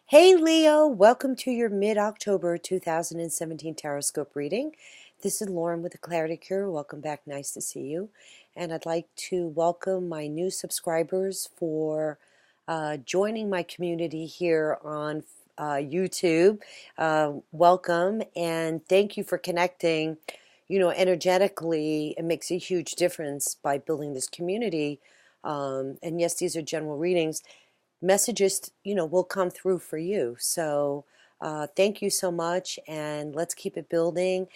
Hey Leo, welcome to your mid-October 2017 Taroscope reading. This is Lauren with the Clarity Cure. Welcome back. Nice to see you. And I'd like to welcome my new subscribers for joining my community here on YouTube. Welcome and thank you for connecting. You know, energetically, it makes a huge difference by building this community. And yes, these are general readings. Messages, will come through for you. So thank you so much, and let's keep it building.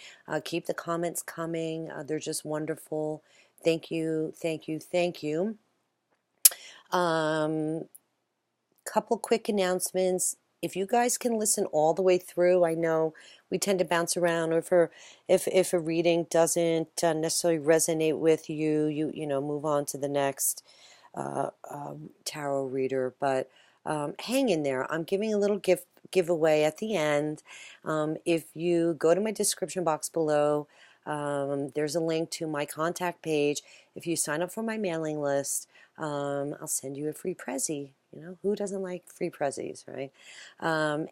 Keep the comments coming. They're just wonderful. Thank you, thank you, thank you. Couple quick announcements. If you guys can listen all the way through, I know we tend to bounce around, or if a reading doesn't necessarily resonate with you, you move on to the next tarot reader. But hang in there. I'm giving a little giveaway at the end. If you go to my description box below, there's a link to my contact page. If you sign up for my mailing list, I'll send you a free Prezi. Who doesn't like free prezzies, right?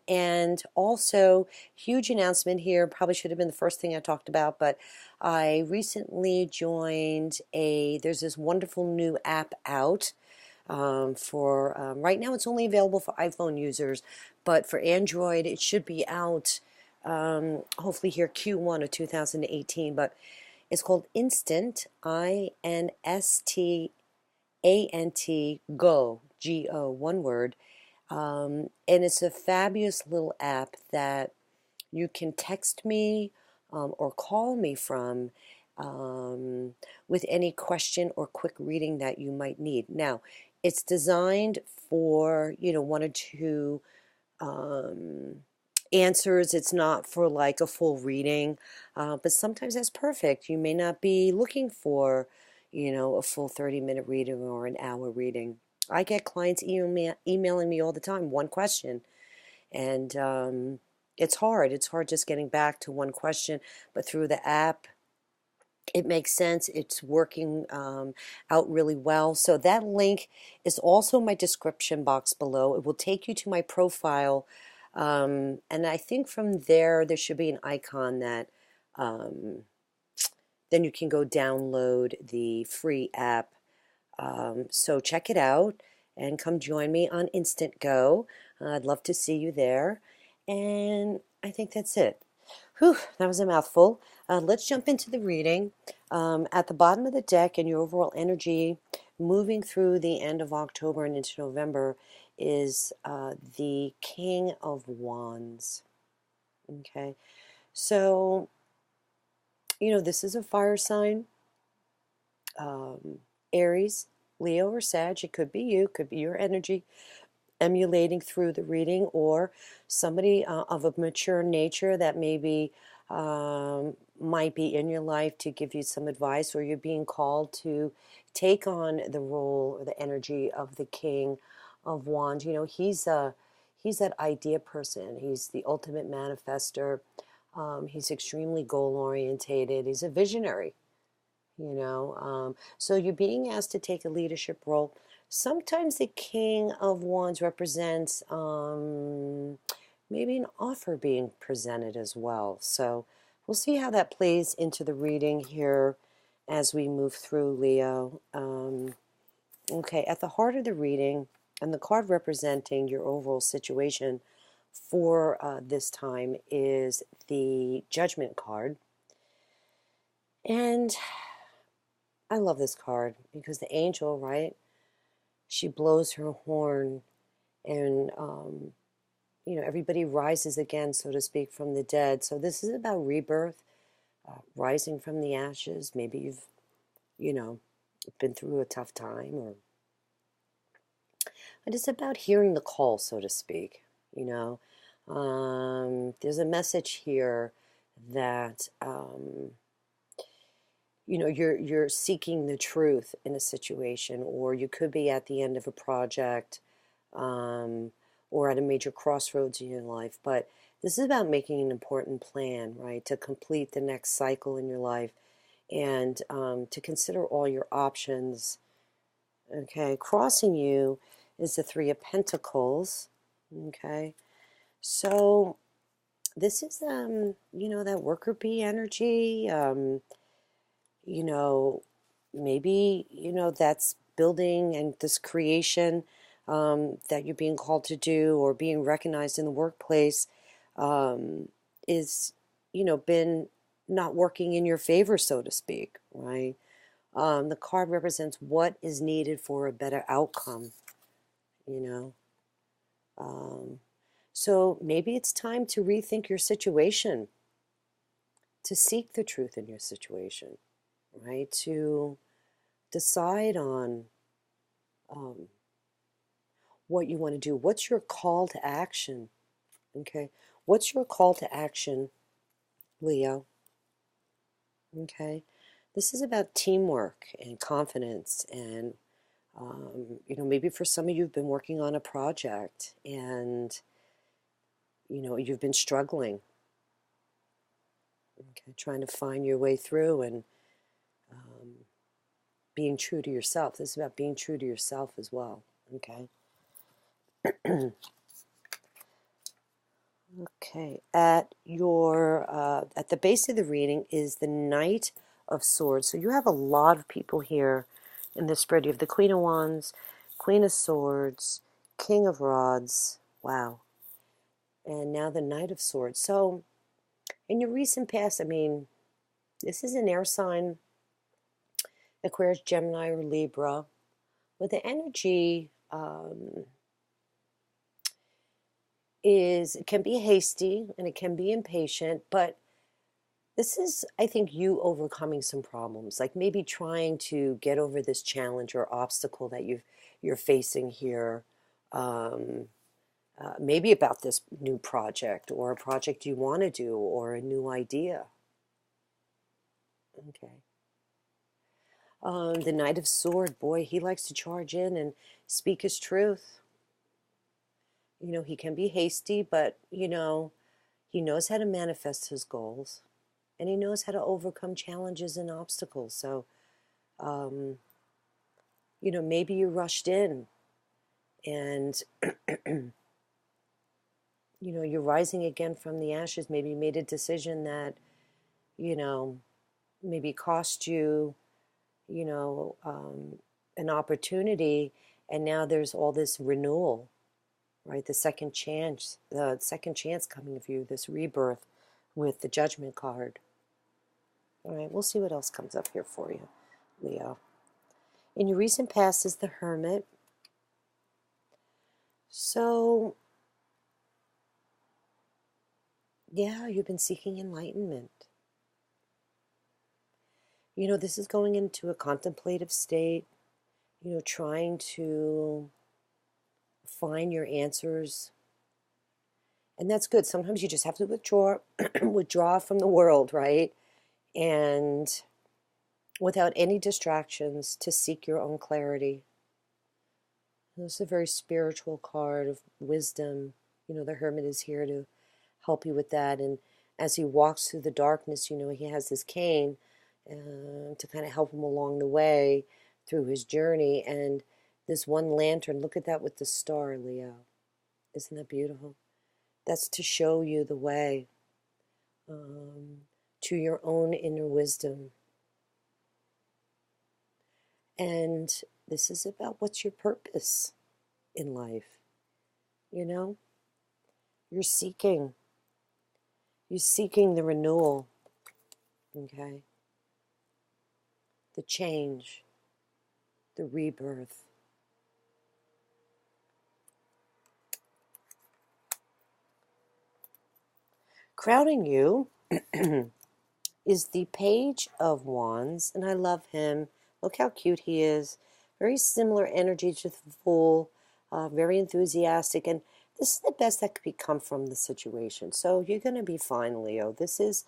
And also, huge announcement here, probably should have been the first thing I talked about, but I recently joined there's this wonderful new app out for, right now it's only available for iPhone users, but for Android it should be out hopefully here Q1 of 2018, but it's called Instant, INSTANT Go, one word. And it's a fabulous little app that you can text me or call me from with any question or quick reading that you might need. Now, it's designed for, one or two answers. It's not for like a full reading, but sometimes that's perfect. You may not be looking for, a full 30-minute reading or an hour reading. I get clients emailing me all the time, one question, and it's hard. It's hard just getting back to one question, but through the app, it makes sense. It's working out really well. So that link is also in my description box below. It will take you to my profile, and I think from there should be an icon that then you can go download the free app. So check it out and come join me on INSTANTGO. I'd love to see you there. And I think that's it. Whew, that was a mouthful. Let's jump into the reading. At the bottom of the deck and your overall energy moving through the end of October and into November is the King of Wands. Okay, so, this is a fire sign. Aries, Leo, or Sag. It could be you, could be your energy emulating through the reading, or somebody of a mature nature that maybe might be in your life to give you some advice, or you're being called to take on the role or the energy of the King of Wands. He's that idea person. He's the ultimate manifester. He's extremely goal orientated. He's a visionary. So you're being asked to take a leadership role. Sometimes the King of Wands represents maybe an offer being presented as well. So we'll see how that plays into the reading here as we move through, Leo. Okay, at the heart of the reading, and the card representing your overall situation for this time is the Judgment card. And I love this card because the angel, right? She blows her horn, and everybody rises again, so to speak, from the dead. So this is about rebirth, rising from the ashes. Maybe you've, been through a tough time, or it's about hearing the call, so to speak. There's a message here that you're seeking the truth in a situation, or you could be at the end of a project, or at a major crossroads in your life. But this is about making an important plan, right, to complete the next cycle in your life, and to consider all your options. Okay, crossing you is the Three of Pentacles. Okay, So this is that worker bee energy. You know, maybe that's building and this creation that you're being called to do or being recognized in the workplace is been not working in your favor, so to speak, right? The card represents what is needed for a better outcome, you know. Um, so maybe it's time to rethink your situation, to seek the truth in your situation, right? To decide on um, what you want to do. What's your call to action? Okay. What's your call to action, Leo? Okay. This is about teamwork and confidence. And, maybe for some of you, you've been working on a project and, you've been struggling, okay, trying to find your way through and um, being true to yourself. This is about being true to yourself as well. Okay. Okay, at the base of the reading is the Knight of Swords. So you have a lot of people here in this spread. You have the Queen of Wands, Queen of Swords, King of Rods. Wow. And now the Knight of Swords. So in your recent past, I mean, this is an air sign, Aquarius, Gemini, or Libra, with the energy it can be hasty and it can be impatient, but this is, I think, you overcoming some problems, like maybe trying to get over this challenge or obstacle that you're facing here. Um, Maybe about this new project or a project you want to do or a new idea. Okay. The Knight of Sword, boy, he likes to charge in and speak his truth. He can be hasty, but, he knows how to manifest his goals and he knows how to overcome challenges and obstacles. So, um, maybe you rushed in and, you're rising again from the ashes. Maybe you made a decision that, you know, maybe cost you, you know, um, an opportunity. And now there's all this renewal, right? The second chance coming for you, this rebirth with the Judgment card. All right, we'll see what else comes up here for you, Leo. In your recent past is the Hermit. So, yeah, you've been seeking enlightenment. This is going into a contemplative state, trying to find your answers. And that's good. Sometimes you just have to withdraw from the world, right? And without any distractions to seek your own clarity. This is a very spiritual card of wisdom. The Hermit is here to help you with that. And as he walks through the darkness, he has his cane to kind of help him along the way through his journey. And this one lantern, look at that with the star, Leo. Isn't that beautiful? That's to show you the way to your own inner wisdom. And this is about what's your purpose in life. You're seeking. You're seeking the renewal, okay? The change, the rebirth. Crowding you is the Page of Wands, and I love him. Look how cute he is. Very similar energy to the Fool, very enthusiastic, and this is the best that could come from the situation. So you're going to be fine, Leo. This is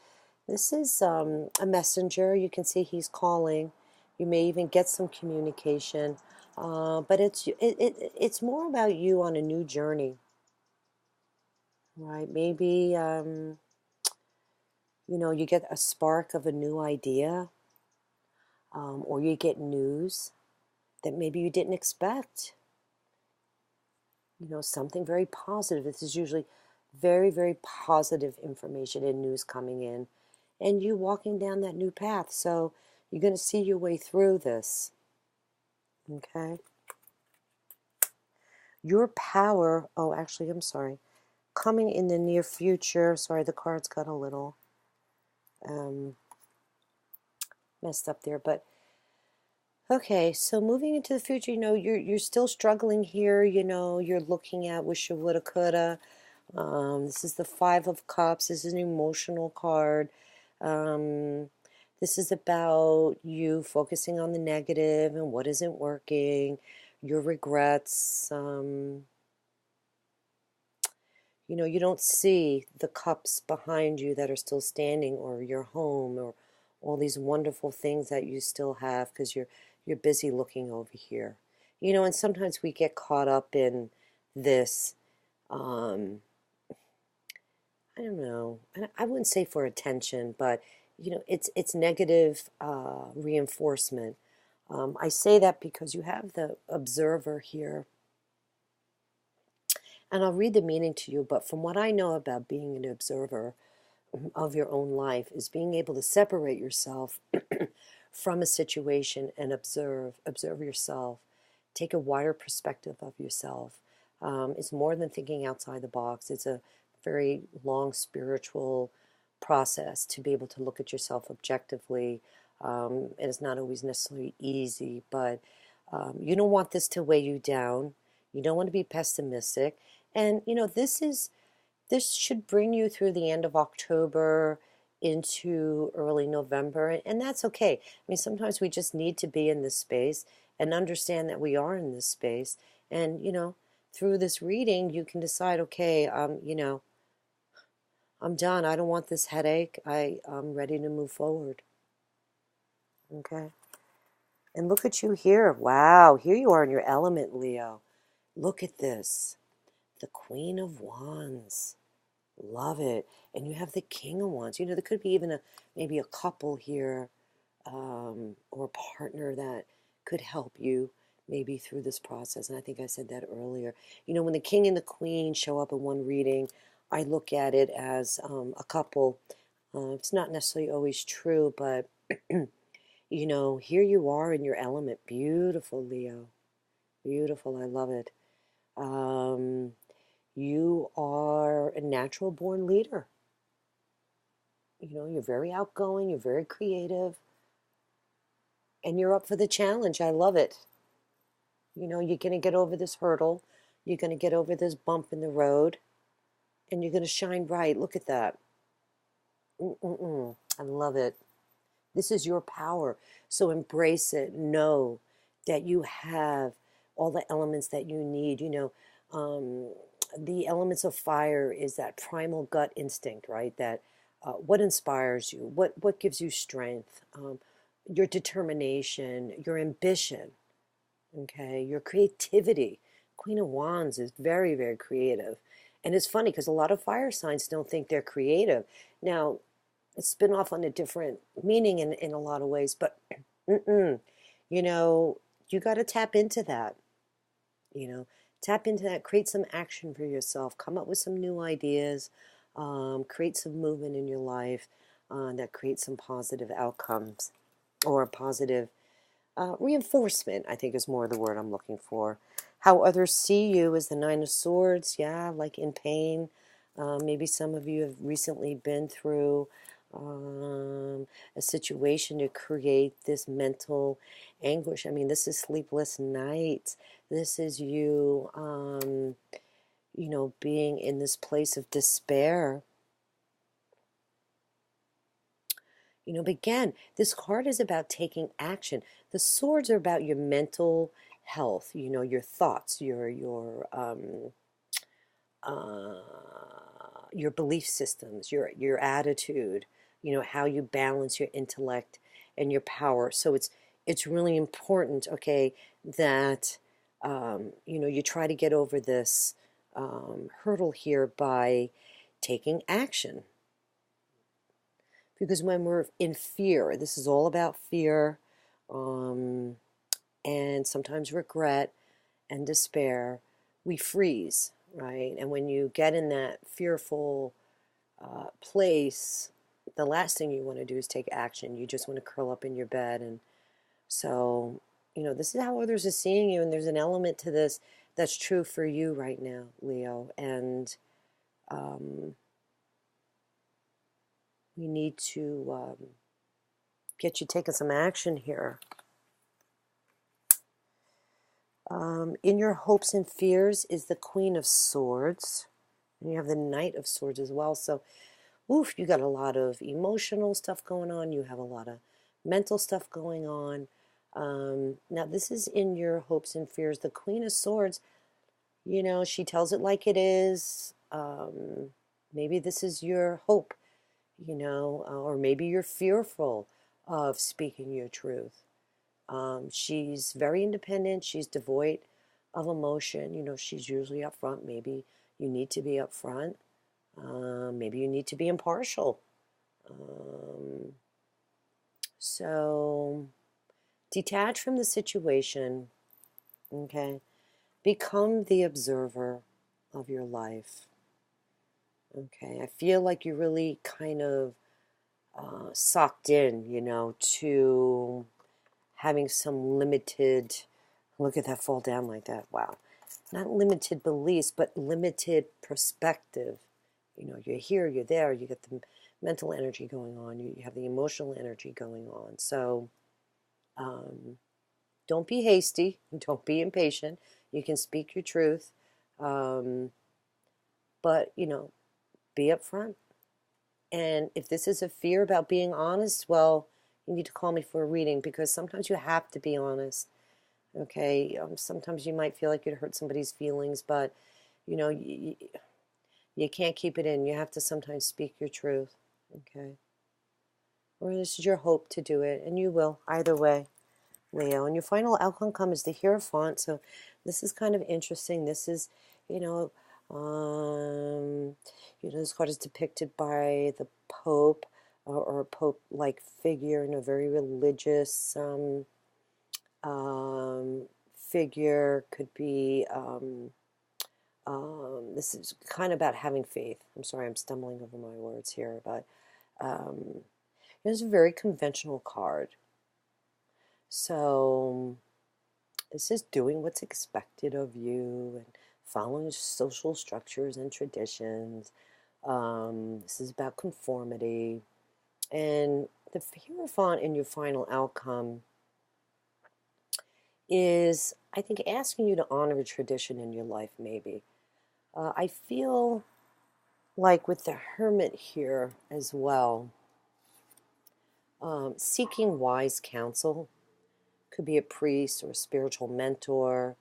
a messenger. You can see he's calling. You may even get some communication, but it's more about you on a new journey, right? Maybe you get a spark of a new idea, or you get news that maybe you didn't expect. Something very positive. This is usually Very, very positive information and news coming in, and you walking down that new path. So you're going to see your way through this. Okay? Your power, oh, actually, I'm sorry. Coming in the near future, sorry, the cards got a little um, messed up there, but okay, so moving into the future, you're still struggling here, you're looking at wish woulda, coulda. This is the Five of Cups. This is an emotional card. Um, this is about you focusing on the negative and what isn't working, your regrets. You don't see the cups behind you that are still standing, or your home, or all these wonderful things that you still have because you're busy looking over here. And sometimes we get caught up in this. Um, I don't know. I wouldn't say for attention, but it's negative reinforcement. I say that because you have the observer here, and I'll read the meaning to you. But from what I know about being an observer of your own life, is being able to separate yourself from a situation and observe yourself, take a wider perspective of yourself. It's more than thinking outside the box. It's a very long spiritual process to be able to look at yourself objectively. And it's not always necessarily easy, but you don't want this to weigh you down. You don't want to be pessimistic. And this should bring you through the end of October into early November, and that's okay. I mean, sometimes we just need to be in this space and understand that we are in this space. And, through this reading, you can decide, okay, I'm done. I don't want this headache. I'm ready to move forward. Okay. And look at you here. Wow, here you are in your element, Leo. Look at this. The Queen of Wands. Love it. And you have the King of Wands. There could be even maybe a couple here, or a partner that could help you maybe through this process. And I think I said that earlier. When the King and the Queen show up in one reading, I look at it as a couple. It's not necessarily always true, but here you are in your element. Beautiful, Leo. Beautiful. I love it. You are a natural born leader. You're very outgoing, you're very creative, and you're up for the challenge. I love it. You're going to get over this hurdle, you're going to get over this bump in the road, and you're going to shine bright. Look at that. I love it. This is your power. So embrace it. Know that you have all the elements that you need. The elements of fire is that primal gut instinct, right? That what inspires you, what gives you strength, your determination, your ambition, okay, your creativity. Queen of Wands is very, very creative. And it's funny because a lot of fire signs don't think they're creative. Now, it's spin off on a different meaning in a lot of ways, but you know, you got to tap into that, you know, tap into that, create some action for yourself, come up with some new ideas, create some movement in your life that creates some positive outcomes, or positive reinforcement, I think is more the word I'm looking for. How others see you is the Nine of Swords, yeah, like in pain. Maybe some of you have recently been through a situation to create this mental anguish. I mean, this is sleepless nights. This is you, being in this place of despair. But again, this card is about taking action. The swords are about your mental health, your thoughts, uh, your belief systems, your attitude, how you balance your intellect and your power. So it's really important, okay, that you try to get over this hurdle here by taking action. Because when we're in fear, this is all about fear, and sometimes regret and despair, we freeze. right? And when you get in that fearful place, the last thing you want to do is take action. You just want to curl up in your bed. And so, this is how others are seeing you. And there's an element to this that's true for you right now, Leo. And we need to get you taking some action here. In your hopes and fears is the Queen of Swords. And you have the Knight of Swords as well. So, oof, you got a lot of emotional stuff going on. You have a lot of mental stuff going on. Now, this is in your hopes and fears. The Queen of Swords, she tells it like it is. Maybe this is your hope, or maybe you're fearful of speaking your truth. She's very independent. She's devoid of emotion. She's usually upfront. Maybe you need to be upfront. Maybe you need to be impartial. So detach from the situation, okay? Become the observer of your life, okay? I feel like you're really kind of sucked in, to having some limited, look at that fall down like that, wow. Not limited beliefs, but limited perspective. You're here, you're there, you get the mental energy going on, you have the emotional energy going on. So don't be hasty, don't be impatient. You can speak your truth, but, be upfront. And if this is a fear about being honest, well, you need to call me for a reading, because sometimes you have to be honest. Okay, sometimes you might feel like you'd hurt somebody's feelings, but you can't keep it in. You have to sometimes speak your truth. Okay, or this is your hope to do it, and you will either way, Leo. And your final outcome is the Hierophant. So this is kind of interesting. This is, this card is depicted by the Pope, or a Pope-like figure, very religious. Figure could be, this is kind of about having faith. I'm sorry, I'm stumbling over my words here, but it's a very conventional card. So this is doing what's expected of you and following social structures and traditions. This is about conformity. And the Hierophant in your final outcome is, I think, asking you to honor a tradition in your life, maybe. I feel like with the Hermit here as well, seeking wise counsel. Could be a priest or a spiritual mentor,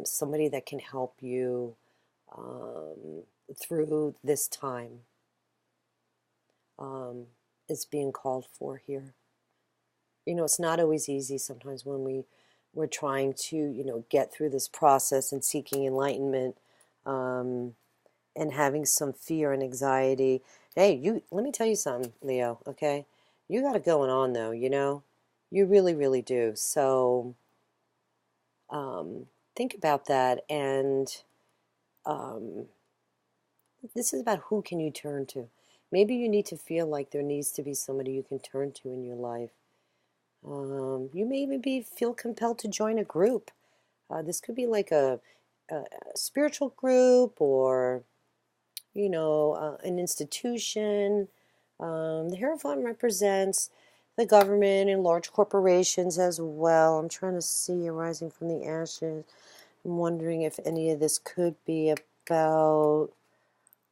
somebody that can help you through this time is being called for here. It's not always easy sometimes when we're trying to, get through this process and seeking enlightenment, and having some fear and anxiety. Hey, let me tell you something, Leo, okay? You got it going on, though, You really, really do. So think about that. And this is about who can you turn to. Maybe you need to feel like there needs to be somebody you can turn to in your life. You may even feel compelled to join a group. This could be like a spiritual group, or, an institution. The Hierophant represents the government and large corporations as well. I'm trying to see arising from the ashes. I'm wondering if any of this could be about,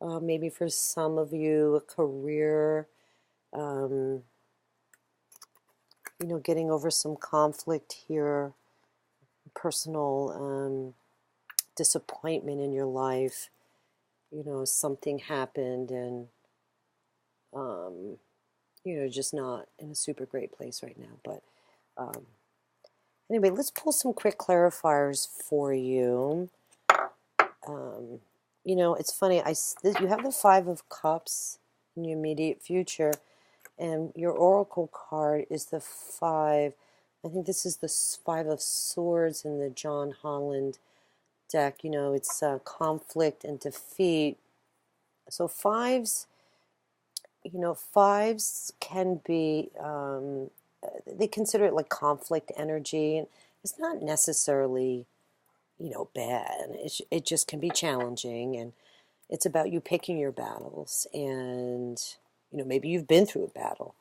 maybe for some of you, a career, getting over some conflict here, personal disappointment in your life. Something happened and, just not in a super great place right now. But anyway, let's pull some quick clarifiers for you. It's funny. You have the Five of Cups in your immediate future, and your Oracle card is the Five. I think this is the Five of Swords in the John Holland deck, you know, it's conflict and defeat. So fives, you know, fives can be, they consider it like conflict energy. And it's not necessarily, you know, bad. It just can be challenging. And it's about you picking your battles. And, you know, maybe you've been through a battle.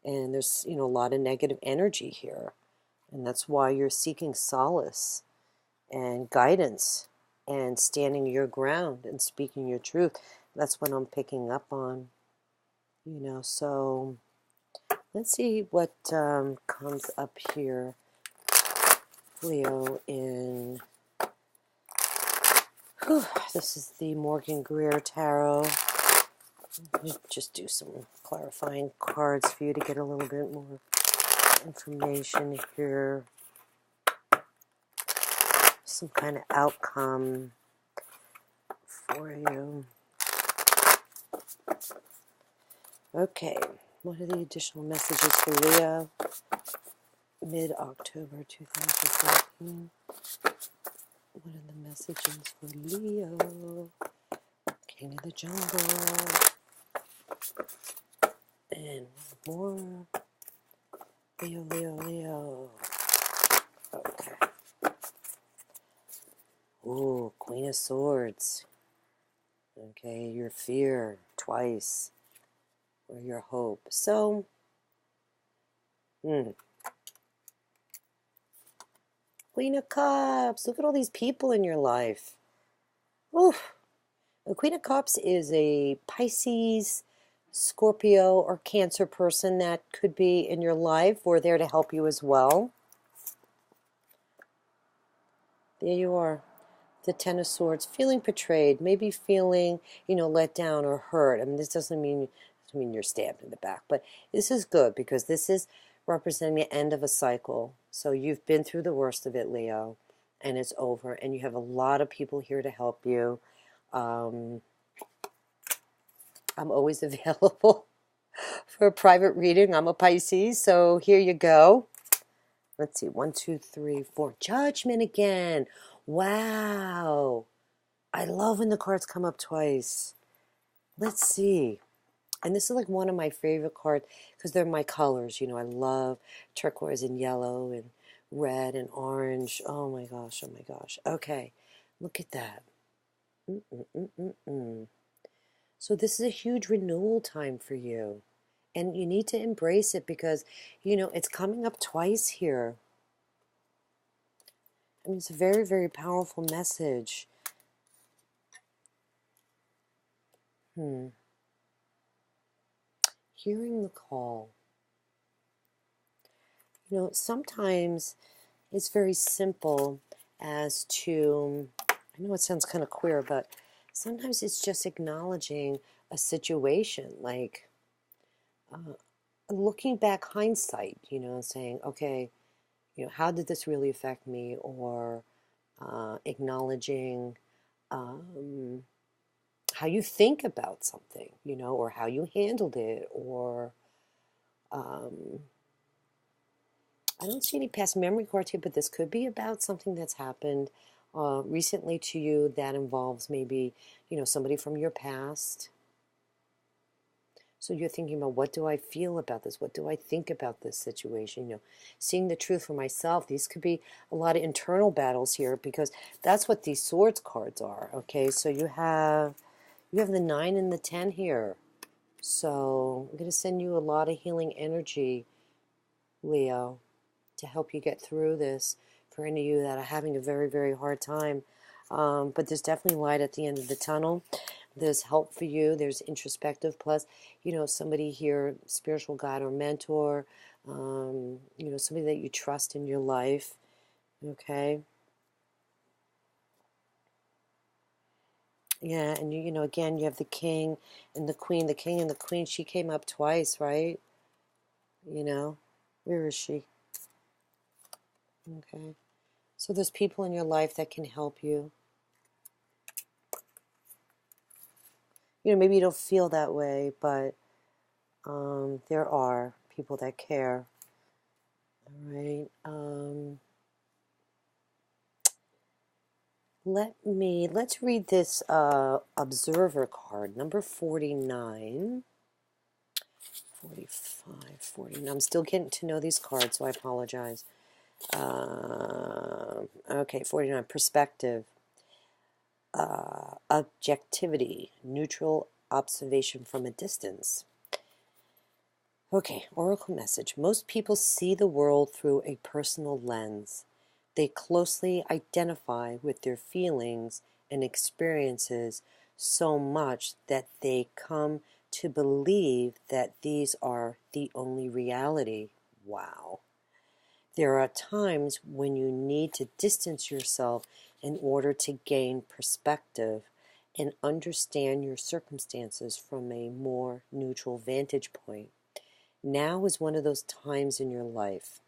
And there's, you know, a lot of negative energy here. And that's why you're seeking solace and guidance and standing your ground and speaking your truth. That's what I'm picking up on, you know. So let's see what comes up here, Leo, in. Whew, this is the Morgan Greer Tarot. Let me just do some clarifying cards for you to get a little bit more information here. Some kind of outcome for you. Okay, what are the additional messages for Leo? Mid-October 2014. What are the messages for Leo? King of the Jungle. And more. Leo, Leo, Leo. Okay. Ooh, Queen of Swords. Okay, your fear twice. Or your hope. So, Queen of Cups. Look at all these people in your life. Ooh. The Queen of Cups is a Pisces, Scorpio, or Cancer person that could be in your life or there to help you as well. There you are. The Ten of Swords, feeling betrayed, maybe feeling, you know, let down or hurt. I mean, this doesn't mean you're stabbed in the back, but this is good because this is representing the end of a cycle. So you've been through the worst of it, Leo, and it's over, and you have a lot of people here to help you. I'm always available for a private reading. I'm a Pisces, so here you go. Let's see, 1, 2, 3, 4. Judgment again. Wow. I love when the cards come up twice. Let's see. And this is like one of my favorite cards because they're my colors. You know, I love turquoise and yellow and red and orange. Oh my gosh, oh my gosh. Okay, look at that. So this is a huge renewal time for you. And you need to embrace it because, you know, it's coming up twice here. I mean, it's a very, very powerful message. Hearing the call. You know, sometimes it's very simple as to, I know it sounds kind of queer, but sometimes it's just acknowledging a situation, like looking back hindsight, you know, saying, okay, you know, how did this really affect me? Or acknowledging how you think about something, you know, or how you handled it, or I don't see any past memory cards here, but this could be about something that's happened recently to you that involves maybe, you know, somebody from your past. So you're thinking about, what do I feel about this? What do I think about this situation? You know, seeing the truth for myself. These could be a lot of internal battles here because that's what these swords cards are. Okay, so you have the 9 and the 10 here. So I'm going to send you a lot of healing energy, Leo, to help you get through this for any of you that are having a very, very hard time. But there's definitely light at the end of the tunnel. There's help for you. There's introspective. Plus, you know, somebody here, spiritual guide or mentor, you know, somebody that you trust in your life. Okay. Yeah, and you know, again, you have the king and the queen. The king and the queen, she came up twice, right? You know, where is she? Okay. So there's people in your life that can help you. You know, maybe you don't feel that way, but there are people that care. All right. Let's read this observer card, number 49, 45, 49. I'm still getting to know these cards, so I apologize. Okay, 49, perspective, objectivity, neutral observation from a distance. Okay, oracle message. Most people see the world through a personal lens. They closely identify with their feelings and experiences so much that they come to believe that these are the only reality. Wow. There are times when you need to distance yourself in order to gain perspective and understand your circumstances from a more neutral vantage point. Now is one of those times in your life.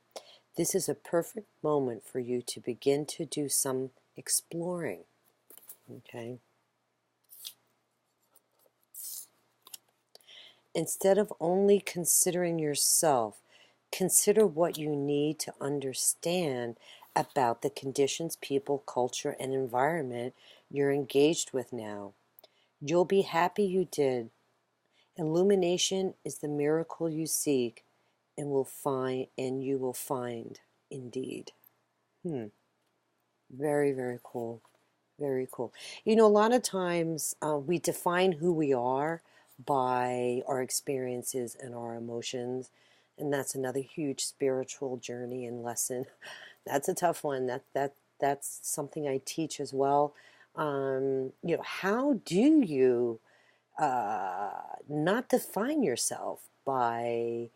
This is a perfect moment for you to begin to do some exploring. Okay? Instead of only considering yourself, consider what you need to understand about the conditions, people, culture, and environment you're engaged with now. You'll be happy you did. Illumination is the miracle you seek and you will find indeed. Very, very cool. Very cool. You know, a lot of times we define who we are by our experiences and our emotions, and that's another huge spiritual journey and lesson. That's a tough one. That's something I teach as well. You know, how do you not define yourself by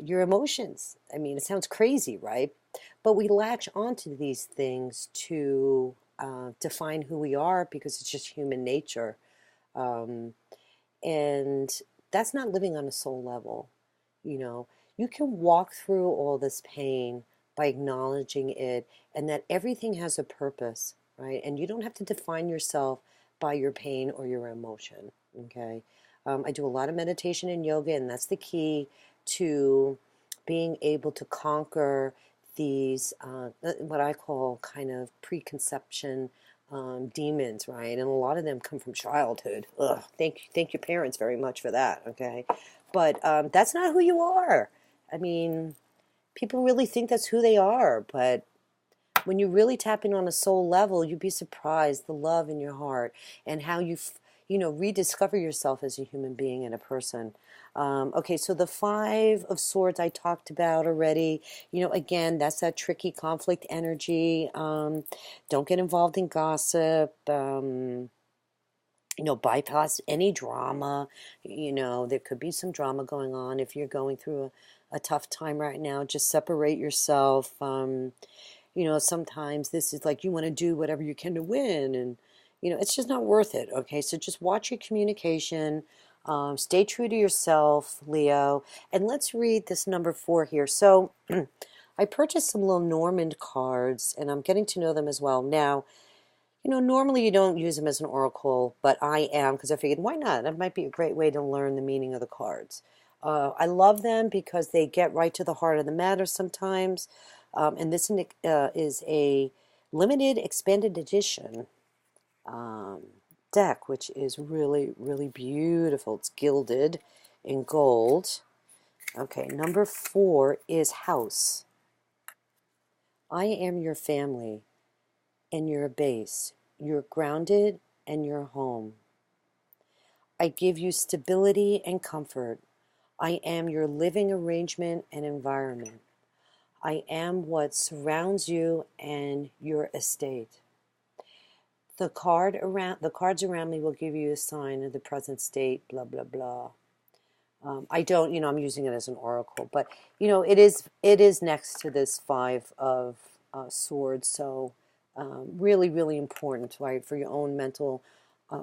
your emotions? I mean, it sounds crazy, right? But we latch onto these things to define who we are because it's just human nature. Um, and that's not living on a soul level. You know, you can walk through all this pain by acknowledging it and that everything has a purpose, right? And you don't have to define yourself by your pain or your emotion, okay? I do a lot of meditation and yoga, and that's the key to being able to conquer these, what I call kind of preconception demons, right? And a lot of them come from childhood. Ugh, thank your parents very much for that, okay? But that's not who you are. I mean, people really think that's who they are, but when you really tap in on a soul level, you'd be surprised the love in your heart and how you know, rediscover yourself as a human being and a person. Okay, so the Five of Swords I talked about already. You know, again, that's that tricky conflict energy. Don't get involved in gossip. You know, bypass any drama. You know, there could be some drama going on if you're going through a tough time right now. Just separate yourself. You know, sometimes this is like you want to do whatever you can to win, and you know, it's just not worth it. Okay, so just watch your communication. Stay true to yourself, Leo. And let's read this number 4 here. So I purchased some little Normand cards, and I'm getting to know them as well. Now, you know, normally you don't use them as an oracle, but I am because I figured, why not? That might be a great way to learn the meaning of the cards. I love them because they get right to the heart of the matter sometimes. And this is a limited expanded edition deck, which is really, really beautiful. It's gilded in gold. Okay, number 4 is house. I am your family and your base. You're grounded and you're home. I give you stability and comfort. I am your living arrangement and environment. I am what surrounds you and your estate. The cards around me will give you a sign of the present state, blah, blah, blah. I don't, you know, I'm using it as an oracle, but you know, it is next to this 5 of swords. So really, really important, right, for your own mental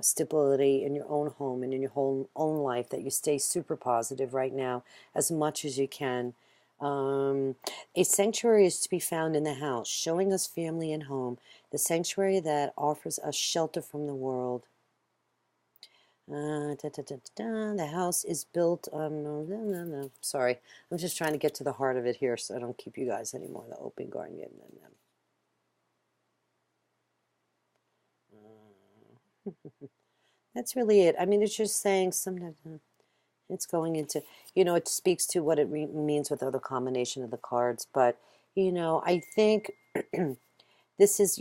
stability in your own home and in your whole own life, that you stay super positive right now as much as you can. A sanctuary is to be found in the house, showing us family and home, the sanctuary that offers us shelter from the world. The house is built. No. Sorry, I'm just trying to get to the heart of it here, so I don't keep you guys anymore. The open garden. That's really it. I mean, it's just saying sometimes it's going into, it speaks to what it means with the combination of the cards. But, I think this is,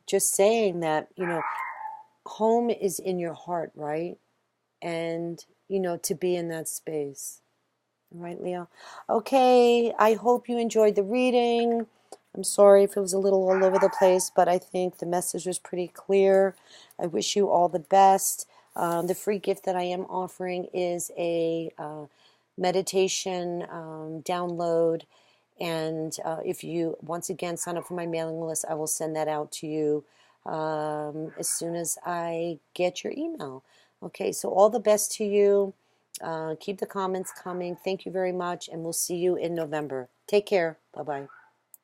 just saying that, home is in your heart, right? And, to be in that space. All right, Leo. Okay, I hope you enjoyed the reading. I'm sorry if it was a little all over the place, but I think the message was pretty clear. I wish you all the best. The free gift that I am offering is a meditation download. And if you, once again, sign up for my mailing list, I will send that out to you as soon as I get your email. Okay, so all the best to you. Keep the comments coming. Thank you very much, and we'll see you in November. Take care. Bye-bye.